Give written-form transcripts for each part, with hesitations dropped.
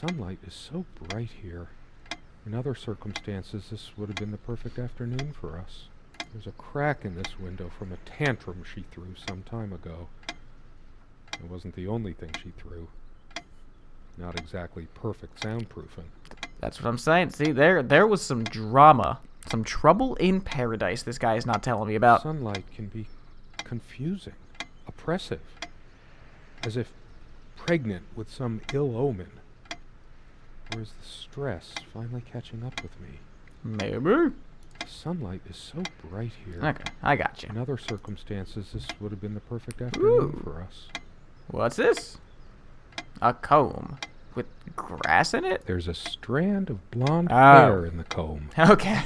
sunlight is so bright here. In other circumstances, this would have been the perfect afternoon for us. There's a crack in this window from a tantrum she threw some time ago. It wasn't the only thing she threw. Not exactly perfect soundproofing. That's what I'm saying. See, there was some drama. Some trouble in paradise this guy is not telling me about. Sunlight can be confusing, oppressive, as if pregnant with some ill omen. Or is the stress finally catching up with me? Maybe. The sunlight is so bright here. Okay, I got you. In other circumstances, this would have been the perfect afternoon for us. What's this? A comb. With grass in it? There's a strand of blonde hair in the comb. Okay,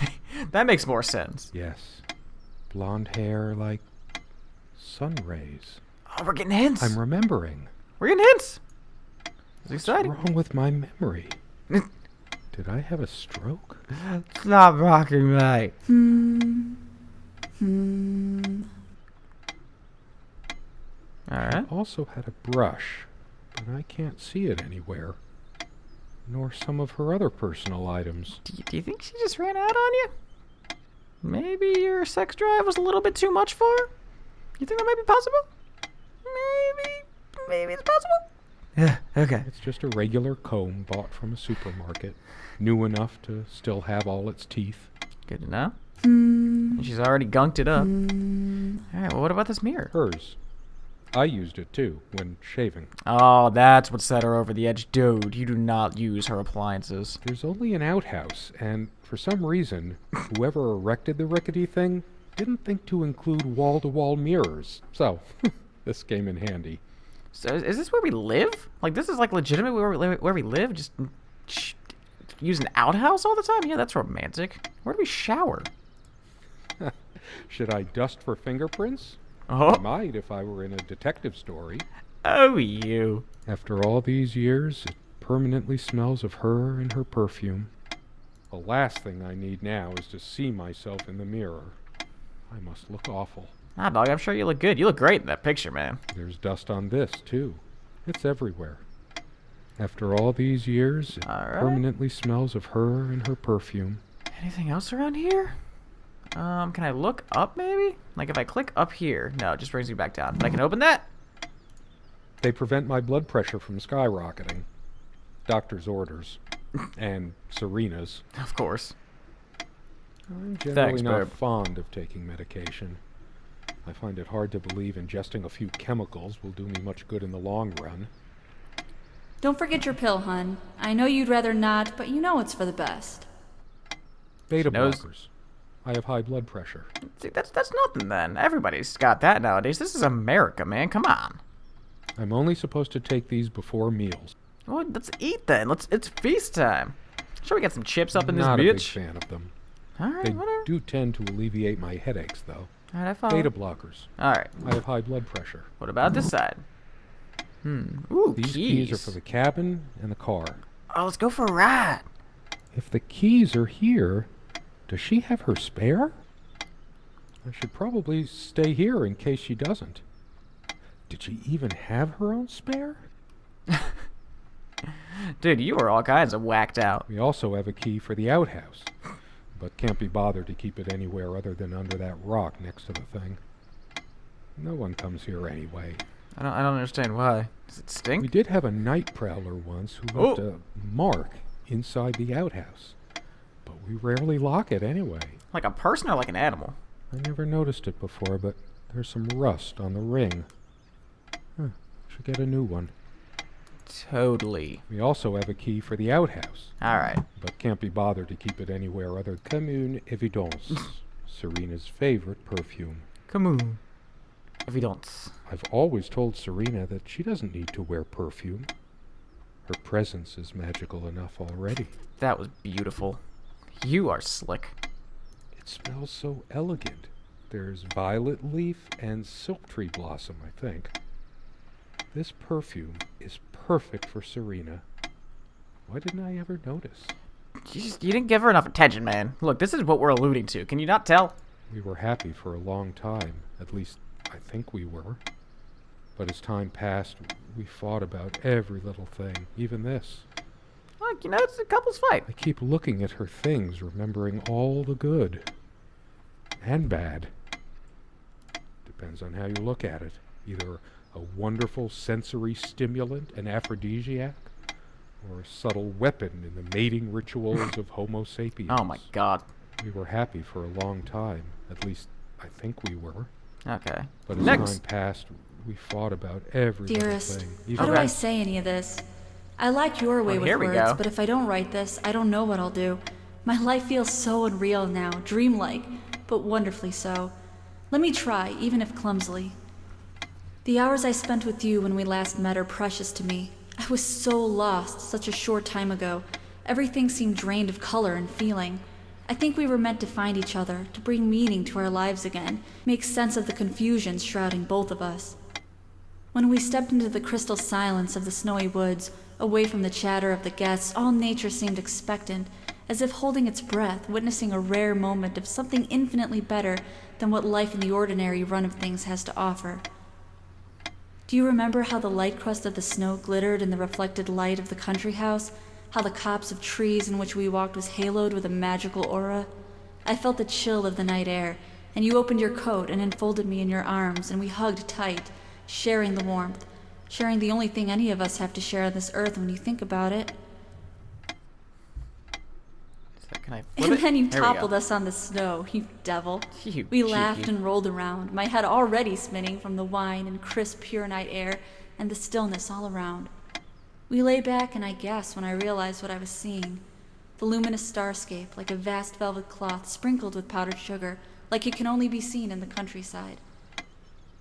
that makes more sense. Yes. Blonde hair like sun rays. Oh, we're getting hints. I'm remembering. We're getting hints. It's What's exciting. wrong with my memory? Did I have a stroke? Stop rocking me. Alright. I also had a brush, but I can't see it anywhere. Nor some of her other personal items. Do you think she just ran out on you? Maybe your sex drive was a little bit too much for her? You think that might be possible? Maybe it's possible? Yeah, okay. It's just a regular comb bought from a supermarket. New enough to still have all its teeth. Good to know. And she's already gunked it up. Alright, well, what about this mirror? Hers. I used it too, when shaving. Oh, that's what set her over the edge. Dude, you do not use her appliances. There's only an outhouse, and for some reason, whoever erected the rickety thing didn't think to include wall-to-wall mirrors. So, this came in handy. So, is this where we live? Like, this is, like, legitimate where we live? Just use an outhouse all the time? Yeah, that's romantic. Where do we shower? Should I dust for fingerprints? Oh. I might if I were in a detective story. Oh, you. After all these years, it permanently smells of her and her perfume. The last thing I need now is to see myself in the mirror. I must look awful. Nah, dog, I'm sure you look good. You look great in that picture, man. There's dust on this, too. It's everywhere. After all these years, it permanently smells of her and her perfume. Anything else around here? Can I look up, maybe? Like, if I click up here... No, it just brings me back down. But I can open that? They prevent my blood pressure from skyrocketing. Doctor's orders. And Serena's. Of course. I'm generally not fond of taking medication. I find it hard to believe ingesting a few chemicals will do me much good in the long run. Don't forget your pill, hun. I know you'd rather not, but you know it's for the best. Beta blockers. I have high blood pressure. See, that's nothing then. Everybody's got that nowadays. This is America, man. Come on. I'm only supposed to take these before meals. Well, let's eat then. It's feast time. Shall we get some chips up in this bitch? Not a big fan of them. Alright, They whatever. do tend to alleviate my headaches, though. Alright, I follow. Beta blockers. Alright. I have high blood pressure. What about this side? Ooh, These keys are for the cabin and the car. Oh, let's go for a ride. If the keys are here, does she have her spare? I should probably stay here in case she doesn't. Did she even have her own spare? Dude, you are all kinds of whacked out. We also have a key for the outhouse, but can't be bothered to keep it anywhere other than under that rock next to the thing. No one comes here anyway. I don't understand why. Does it stink? We did have a night prowler once who left a mark inside the outhouse, but we rarely lock it anyway. Like a person or like an animal? I never noticed it before, but there's some rust on the ring. Should get a new one. Totally. We also have a key for the outhouse. Alright. But can't be bothered to keep it anywhere other than Commune Evidence, Serena's favorite perfume. Commune Evidence. I've always told Serena that she doesn't need to wear perfume. Her presence is magical enough already. That was beautiful. You are slick. It smells so elegant. There's violet leaf and silk tree blossom, I think. This perfume is perfect for Serena. Why didn't I ever notice? You didn't give her enough attention, man. Look, this is what we're alluding to. Can you not tell? We were happy for a long time. At least, I think we were. But as time passed, we fought about every little thing, even this. Look, you know, it's a couple's fight. I keep looking at her things, remembering all the good. And bad. Depends on how you look at it. Either a wonderful sensory stimulant, an aphrodisiac, or a subtle weapon in the mating rituals of Homo sapiens. Oh my god. We were happy for a long time. At least, I think we were. Okay. But as Next. time passed, we fought about every little Dearest, thing. how do Okay. I say any of this? I like your way Well, with here we words, go. but if I don't write this, I don't know what I'll do. My life feels so unreal now, dreamlike, but wonderfully so. Let me try, even if clumsily. The hours I spent with you when we last met are precious to me. I was so lost such a short time ago. Everything seemed drained of color and feeling. I think we were meant to find each other, to bring meaning to our lives again, make sense of the confusion shrouding both of us. When we stepped into the crystal silence of the snowy woods, away from the chatter of the guests, all nature seemed expectant, as if holding its breath, witnessing a rare moment of something infinitely better than what life in the ordinary run of things has to offer. Do you remember how the light crust of the snow glittered in the reflected light of the country house? How the copse of trees in which we walked was haloed with a magical aura? I felt the chill of the night air, and you opened your coat and enfolded me in your arms, and we hugged tight, sharing the warmth, sharing the only thing any of us have to share on this earth when you think about it. So can I flip And it? then you There we go. toppled us on the snow, you devil. You We cheeky. laughed and rolled around, my head already spinning from the wine and crisp, pure night air and the stillness all around. We lay back, and I gasped when I realized what I was seeing. The luminous starscape, like a vast velvet cloth sprinkled with powdered sugar, like it can only be seen in the countryside.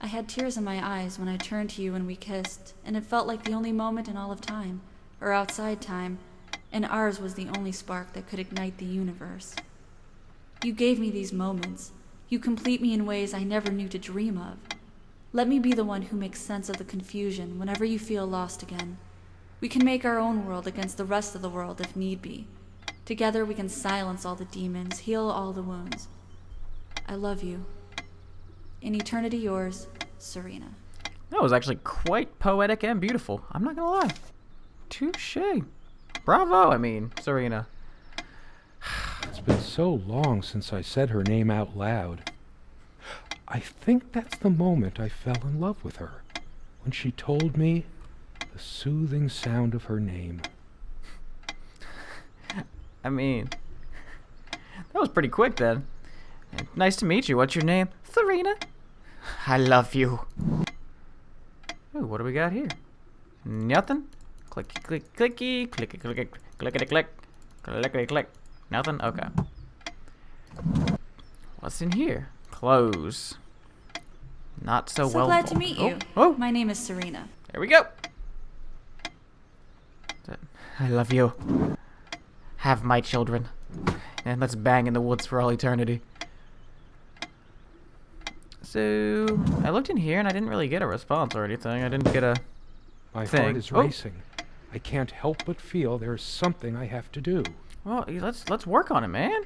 I had tears in my eyes when I turned to you and we kissed, and it felt like the only moment in all of time, or outside time, and ours was the only spark that could ignite the universe. You gave me these moments. You complete me in ways I never knew to dream of. Let me be the one who makes sense of the confusion whenever you feel lost again. We can make our own world against the rest of the world if need be. Together we can silence all the demons, heal all the wounds. I love you. In eternity yours, Serena. That was actually quite poetic and beautiful. I'm not gonna lie. Touche. Bravo, I mean, Serena. It's been so long since I said her name out loud. I think that's the moment I fell in love with her, when she told me the soothing sound of her name. I mean, that was pretty quick then. Nice to meet you. What's your name? Serena. I love you. Ooh, what do we got here? Nothing? Clicky, click, clicky, clicky, clicky, clickety, click, clickety, click. Nothing? Okay. What's in here? Clothes. Not so, So well. glad to meet you. Oh, My name is Serena. there we go. I love you. Have my children. And let's bang in the woods for all eternity. So, I looked in here and I didn't really get a response or anything. I didn't get a... My Thing. heart is Oh. racing. I can't help but feel there's something I have to do. Well, let's work on it, man.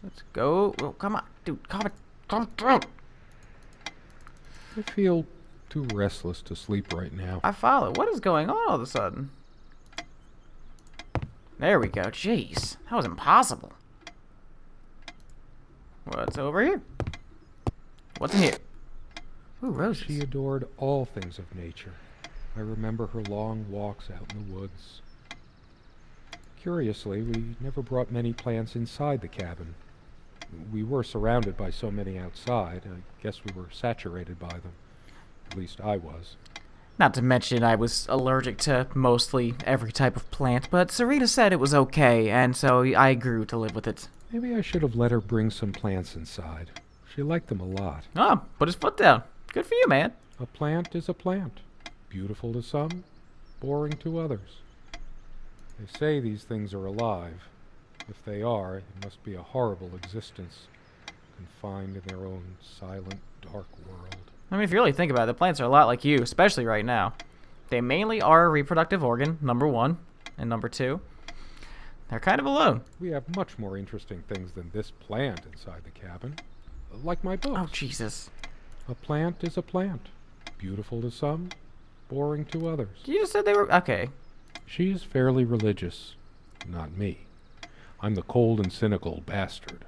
Let's go. Well, come on. Dude, come on. I feel too restless to sleep right now. I follow. What is going on all of a sudden? There we go. Jeez. That was impossible. What's over here? What's in here? Ooh, roses. She adored all things of nature. I remember her long walks out in the woods. Curiously, we never brought many plants inside the cabin. We were surrounded by so many outside, I guess we were saturated by them. At least I was. Not to mention I was allergic to mostly every type of plant, but Serena said it was okay, and so I grew to live with it. Maybe I should have let her bring some plants inside. She liked them a lot. Oh, put his foot down. Good for you, man. A plant is a plant. Beautiful to some, boring to others. They say these things are alive. If they are, it must be a horrible existence, confined in their own silent, dark world. I mean, if you really think about it, the plants are a lot like you, especially right now. They mainly are a reproductive organ, number one, and number two, they're kind of alone. We have much more interesting things than this plant inside the cabin. Like my books. Oh, Jesus. A plant is a plant. Beautiful to some, boring to others. You just said they were... Okay. She is fairly religious. Not me. I'm the cold and cynical bastard.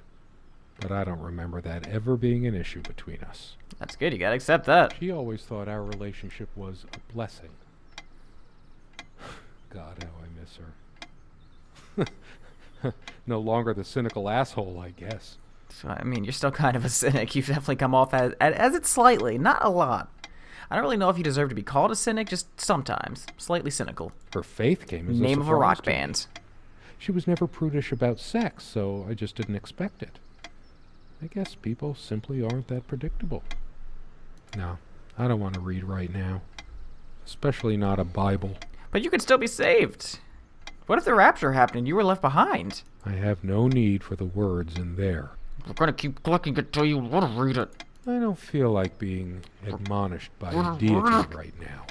But I don't remember that ever being an issue between us. That's good. You gotta accept that. She always thought our relationship was a blessing. God, how I miss her. No longer the cynical asshole, I guess. So, I mean, you're still kind of a cynic. You've definitely come off as it slightly, not a lot. I don't really know if you deserve to be called a cynic, just sometimes. Slightly cynical. Her faith came as Name a of a surprise rock to me. band. She was never prudish about sex, so I just didn't expect it. I guess people simply aren't that predictable. No, I don't want to read right now. Especially not a Bible. But you could still be saved. What if the rapture happened and you were left behind? I have no need for the words in there. We're gonna keep clicking it till you want to read it. I don't feel like being admonished by a deity right now.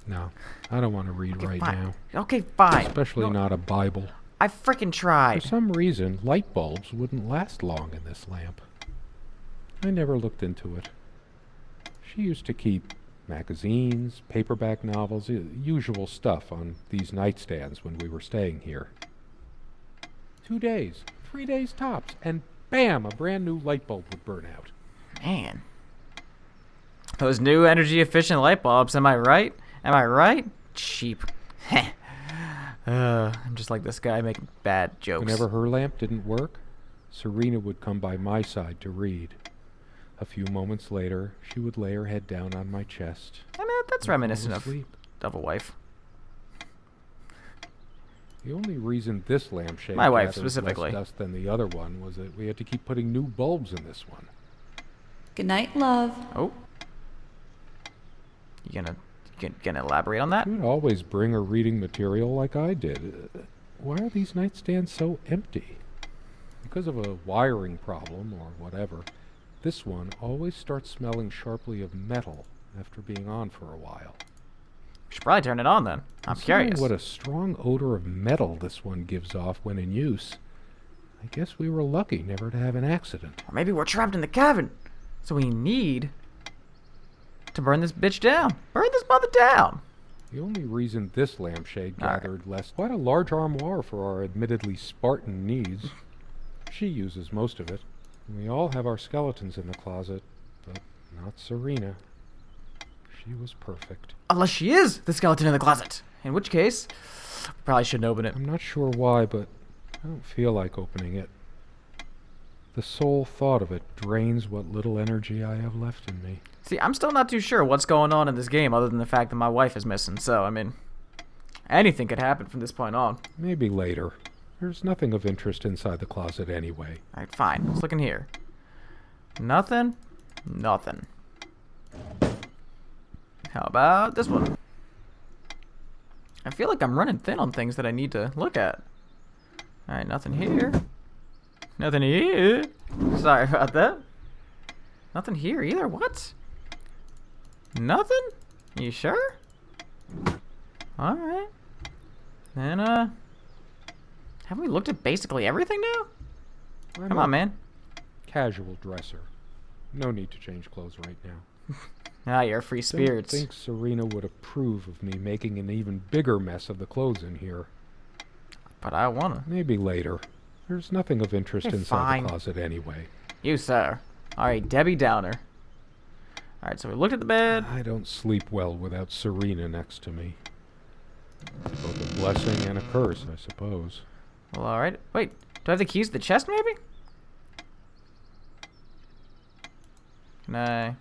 No, I don't want to read right fine. now. Okay, fine. Especially not a Bible. I freaking For tried. some reason, light bulbs wouldn't last long in this lamp. I never looked into it. She used to keep magazines, paperback novels, usual stuff on these nightstands when we were staying here. 2 days, 3 days tops, and bam, a brand new light bulb would burn out. Man. Those new energy efficient light bulbs, am I right? Am I right? Cheap. I'm just like this guy making bad jokes. Whenever her lamp didn't work, Serena would come by my side to read. A few moments later, she would lay her head down on my chest. I mean, that's and reminiscent fall of asleep. a wife. The only reason this lampshade My wife, gathered specifically. less dust than the other one was that we had to keep putting new bulbs in this one. Good night, love. Oh. You gonna elaborate on that? She would always bring her reading material like I did. Why are these nightstands so empty? Because of a wiring problem or whatever, this one always starts smelling sharply of metal after being on for a while. Should probably turn it on then. I'm Considering curious. what a strong odor of metal this one gives off when in use, I guess we were lucky never to have an accident. Or maybe we're trapped in the cabin. So we need to burn this bitch down. Burn this mother down. The only reason this lampshade All right. gathered less, quite a large armoire for our admittedly Spartan needs. She uses most of it. We all have our skeletons in the closet, but not Serena. She was perfect. Unless she is the skeleton in the closet. In which case, probably shouldn't open it. I'm not sure why, but I don't feel like opening it. The sole thought of it drains what little energy I have left in me. See, I'm still not too sure what's going on in this game other than the fact that my wife is missing. So, I mean, anything could happen from this point on. Maybe later. There's nothing of interest inside the closet anyway. Alright, fine. Let's look in here. Nothing. Nothing. How about this one? I feel like I'm running thin on things that I need to look at. Alright, nothing here. Nothing here. Sorry about that. Nothing here either. What? Nothing? You sure? Alright. Then, haven't we looked at basically everything now? I'm Come a on, man. Casual dresser. No need to change clothes right now. Ah, you're free spirits. Don't think Serena would approve of me making an even bigger mess of the clothes in here. But I wanna. Maybe later. There's nothing of interest Okay, inside fine. the closet anyway. You, sir. Alright, Debbie Downer. Alright, so we looked at the bed. I don't sleep well without Serena next to me. Both a blessing and a curse, I suppose. Well, alright. Wait, do I have the keys to the chest, maybe? Can I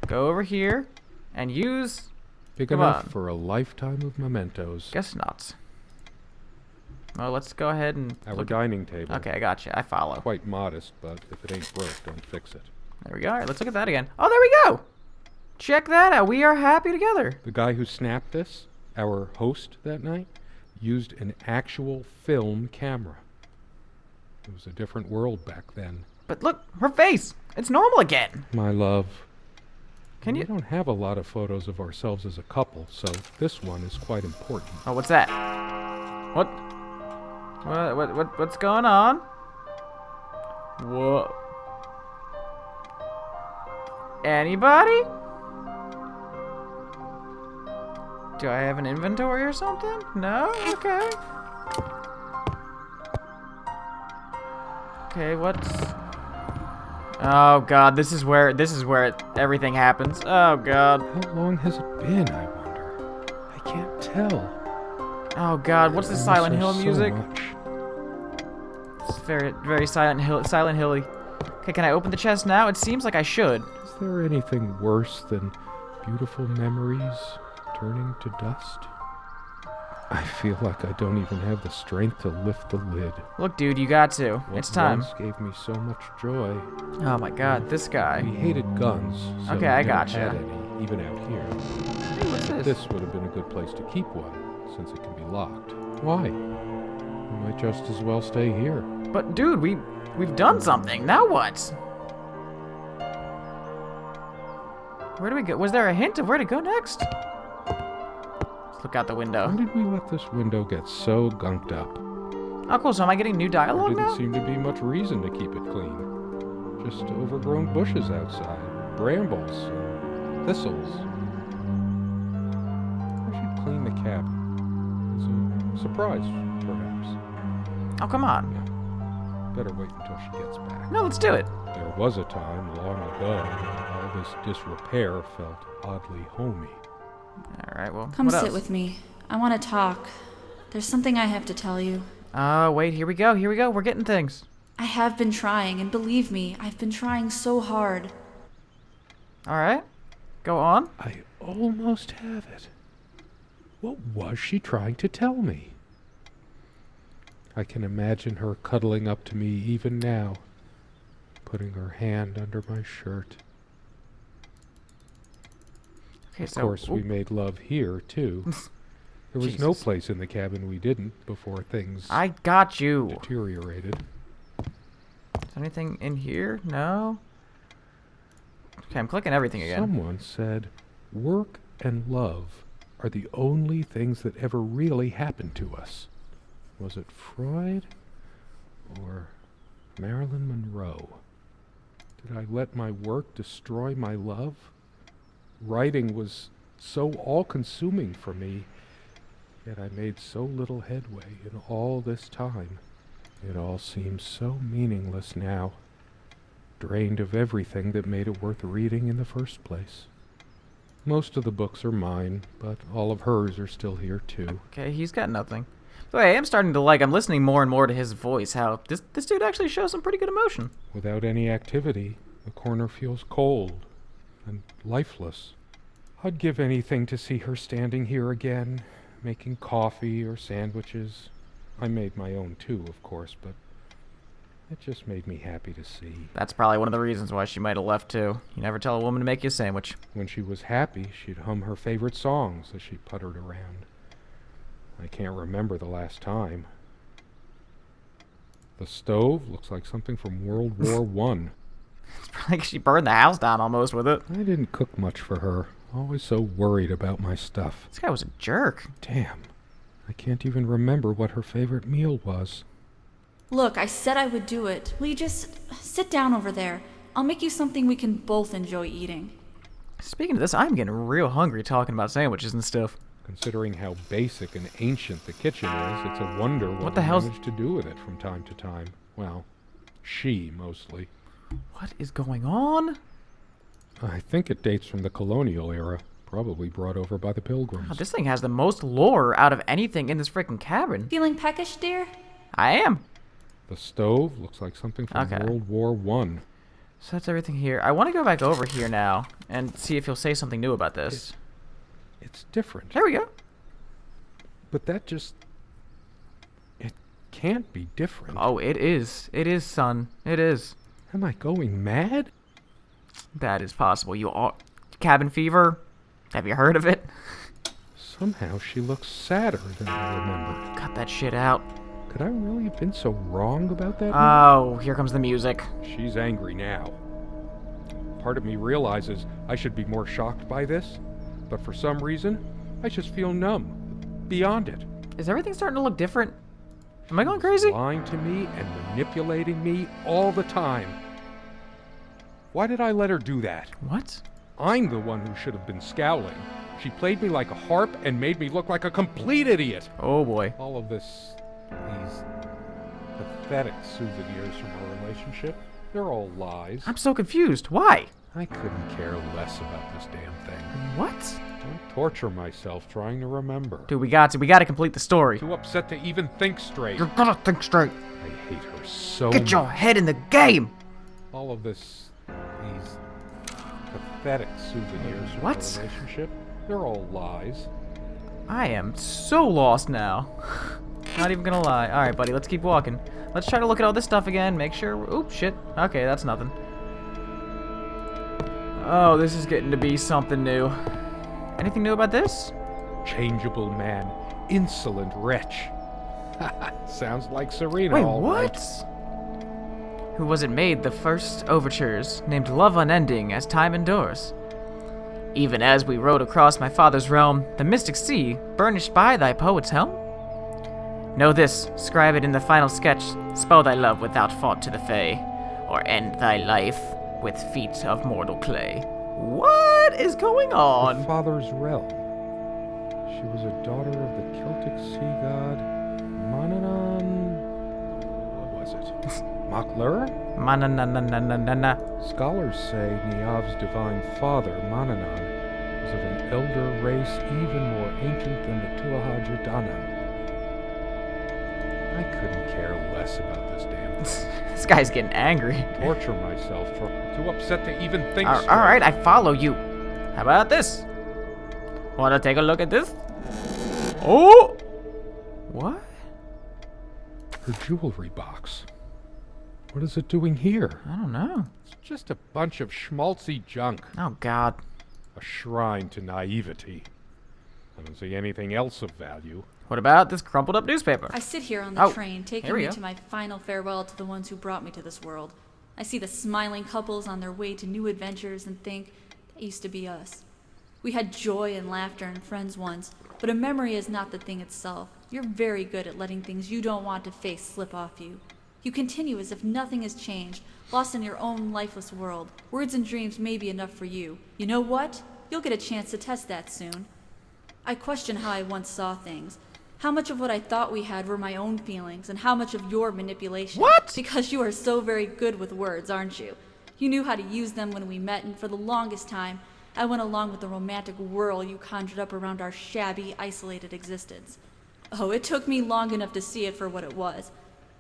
go over here and use... Big Come enough on. for a lifetime of mementos. Guess not. Well, let's go ahead and Our look dining table. Okay, I got you. I follow. Quite modest, but if it ain't broke, don't fix it. There we go. Alright, let's look at that again. Oh, there we go! Check that out. We are happy together. The guy who snapped this, our host that night, used an actual film camera. It was a different world back then. But look, her face. It's normal again. My love. Can We you... don't have a lot of photos of ourselves as a couple, so this one is quite important. Oh, what's that? What? What's going on? What? Anybody? Do I have an inventory or something? No? Okay. Okay, what's... Oh god, this is where everything happens. Oh god. How long has it been, I wonder? I can't tell. Oh god, what's this I Silent miss her Hill so music? much. It's very Silent Hilly. Okay, can I open the chest now? It seems like I should. Is there anything worse than beautiful memories turning to dust? I feel like I don't even have the strength to lift the lid. Look, dude, you got to. What It's time. once gave me so much joy. Oh my god, this guy. We hated guns, so Okay, I we never gotcha. had any, even out here. Hey, what's this? This would have been a good place to keep one, since it can be locked. Why? We might just as well stay here. But dude, we've done something. Now what? Where do we go? Was there a hint of where to go next? Let's look out the window. When did we let this window get so gunked up? Oh, cool. So am I getting new There dialogue didn't now? seem to be much reason to keep it clean. Just overgrown bushes outside, brambles, and thistles. I should clean the cabin. As a surprise, perhaps. Oh, come on. Better wait until she gets back. No, let's do it. There was a time long ago when all this disrepair felt oddly homey. All right, well, Come what sit else? with me. I want to talk. There's something I have to tell you. Oh, wait, here we go. We're getting things. I have been trying, and believe me, I've been trying so hard. All right. Go on. I almost have it. What was she trying to tell me? I can imagine her cuddling up to me even now, putting her hand under my shirt. Okay, Of so course, we ooh, made love here, too. There was no Jesus. place in the cabin we didn't before things I got you. deteriorated. Is there anything in here? No. Okay, I'm clicking everything again. Someone said, work and love are the only things that ever really happened to us. Was it Freud or Marilyn Monroe? Did I let my work destroy my love? Writing was so all-consuming for me, yet I made so little headway in all this time. It all seems so meaningless now, drained of everything that made it worth reading in the first place. Most of the books are mine, but all of hers are still here too. Okay, he's got nothing. So I am starting to I'm listening more and more to his voice, how this dude actually shows some pretty good emotion. Without any activity, the corner feels cold and lifeless. I'd give anything to see her standing here again, making coffee or sandwiches. I made my own too, of course, but it just made me happy to see. That's probably one of the reasons why she might have left too. You never tell a woman to make you a sandwich. When she was happy, she'd hum her favorite songs as she puttered around. I can't remember the last time. The stove looks like something from World War I. It's probably like she burned the house down almost with it. I didn't cook much for her. Always so worried about my stuff. This guy was a jerk. Damn. I can't even remember what her favorite meal was. Look, I said I would do it. Will you just sit down over there? I'll make you something we can both enjoy eating. Speaking of this, I'm getting real hungry talking about sandwiches and stuff. Considering how basic and ancient the kitchen is, it's a wonder what the we hell's- managed to do with it from time to time. Well, she mostly. What is going on? I think it dates from the colonial era, probably brought over by the Pilgrims. Wow, this thing has the most lore out of anything in this freaking cabin. Feeling peckish, dear? I am. The stove looks like something from Okay. World War I. So that's everything here. I want to go back over here now and see if he'll say something new about this. It's different, There we go. but that just... It can't be different. Oh, it is. It is, son. It is. Am I going mad? That is possible. You are... Cabin fever? Have you heard of it? Somehow she looks sadder than I remember. Cut that shit out. Could I really have been so wrong about that? Oh, here comes the music. She's angry now. Part of me realizes I should be more shocked by this, but for some reason, I just feel numb. Beyond it. Is everything starting to look different? Am I going She was crazy? lying to me and manipulating me all the time. Why did I let her do that? What? I'm the one who should have been scowling, She played me like a harp and made me look like a complete idiot. Oh boy. All of these pathetic souvenirs from our relationship, they're all lies. I'm so confused. Why? I couldn't care less about this damn thing. What? I torture myself trying to remember. Dude, we got to complete the story. Too upset to even think straight. You're gonna think straight. I hate her so Get much. your head in the game. All of these pathetic souvenirs from What? our relationship, they're all lies. I am so lost now. Not even gonna lie. Alright, buddy, let's keep walking. Let's try to look at all this stuff again. Make sure. Oops, shit. Okay, that's nothing. Oh, this is getting to be something new. Anything new about this? Changeable man, insolent wretch. Sounds like Serena. Wait, all what? right. Who was it made the first overtures, named Love Unending as time endures? Even as we rode across my father's realm, the mystic sea, burnished by thy poet's helm? Know this, scribe it in the final sketch, spell thy love without fault to the fey, or end thy life with feet of mortal clay. What is going Her on? father's realm. She was a daughter of the Celtic sea god Mananan. What was it? Maclur? Manananananana. Scholars say Niamh's divine father, Mananan, was of an elder race even more ancient than the Tuatha Danann. I couldn't care less about this damn thing. This guy's getting angry. Torture myself, too upset to even think straight. Alright, I follow you. How about this? Wanna take a look at this? Oh! What? Her jewelry box. What is it doing here? I don't know. It's just a bunch of schmaltzy junk. Oh, God. A shrine to naivety. I don't see anything else of value. What about this crumpled up newspaper? I sit here on the train, here taking we me go. to my final farewell to the ones who brought me to this world. I see the smiling couples on their way to new adventures and think, that used to be us. We had joy and laughter and friends once, but a memory is not the thing itself. You're very good at letting things you don't want to face slip off you. You continue as if nothing has changed, lost in your own lifeless world. Words and dreams may be enough for you. You know what? You'll get a chance to test that soon. I question how I once saw things. How much of what I thought we had were my own feelings, and how much of your manipulation. What? Because you are so very good with words, aren't you? You knew how to use them when we met, and for the longest time, I went along with the romantic whirl you conjured up around our shabby, isolated existence. Oh, it took me long enough to see it for what it was.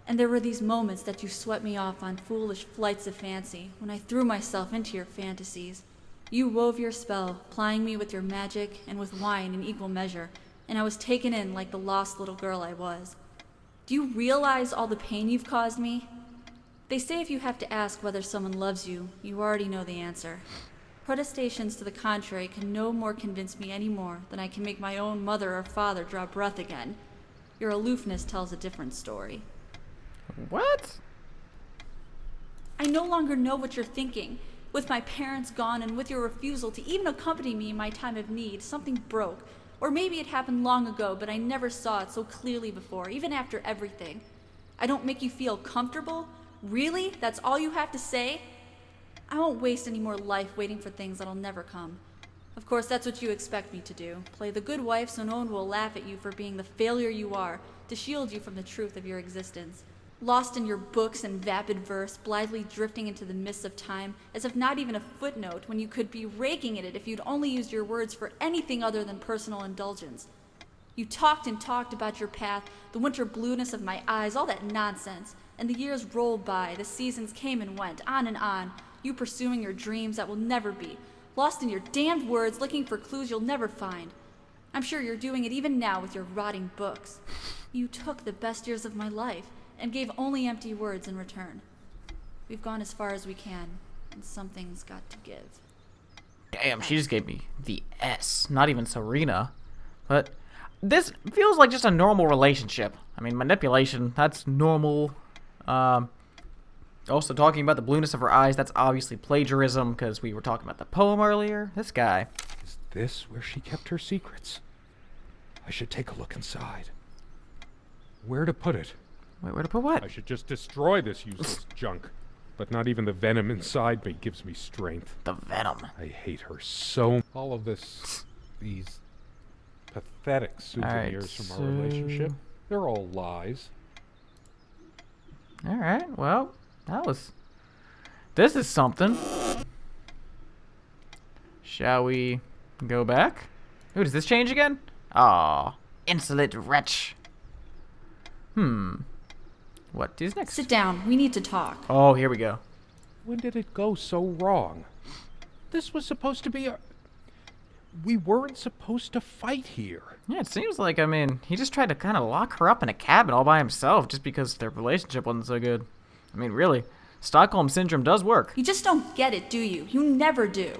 And there were these moments that you swept me off on foolish flights of fancy, when I threw myself into your fantasies. You wove your spell, plying me with your magic and with wine in equal measure, and I was taken in like the lost little girl I was. Do you realize all the pain you've caused me? They say if you have to ask whether someone loves you, you already know the answer. Protestations to the contrary can no more convince me any more than I can make my own mother or father draw breath again. Your aloofness tells a different story. What? I no longer know what you're thinking. With my parents gone and with your refusal to even accompany me in my time of need, something broke. Or maybe it happened long ago, but I never saw it so clearly before, even after everything. I don't make you feel comfortable? Really? That's all you have to say? I won't waste any more life waiting for things that'll never come. Of course, that's what you expect me to do. Play the good wife so no one will laugh at you for being the failure you are, to shield you from the truth of your existence. Lost in your books and vapid verse, blithely drifting into the mists of time, as if not even a footnote when you could be raking at it if you'd only used your words for anything other than personal indulgence. You talked and talked about your path, the winter blueness of my eyes, all that nonsense. And the years rolled by, the seasons came and went, on, you pursuing your dreams that will never be, lost in your damned words, looking for clues you'll never find. I'm sure you're doing it even now with your rotting books. You took the best years of my life, and gave only empty words in return. We've gone as far as we can, and something's got to give. Damn, she just gave me the S. Not even Serena. But this feels like just a normal relationship. I mean, manipulation, that's normal. Also talking about the blueness of her eyes, that's obviously plagiarism, because we were talking about the poem earlier. This guy. Is this where she kept her secrets? I should take a look inside. Where to put it? Wait, where to put what? I should just destroy this useless junk. But not even the venom inside me gives me strength. The venom. I hate her so. All of this these pathetic souvenirs from our relationship. They're all lies. Alright, well, this is something. Shall we go back? Ooh, does this change again? Aw, insolent wretch. What is next? Sit down. We need to talk. Oh, here we go. When did it go so wrong? This was supposed to be a... We weren't supposed to fight here. Yeah, it seems like, I mean, he just tried to kind of lock her up in a cabin all by himself just because their relationship wasn't so good. I mean, really, Stockholm Syndrome does work. You just don't get it, do you? You never do.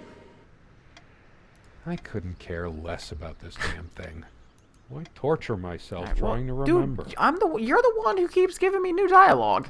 I couldn't care less about this damn thing. Why torture myself Alright, well, trying to remember? Dude, you're the one who keeps giving me new dialogue.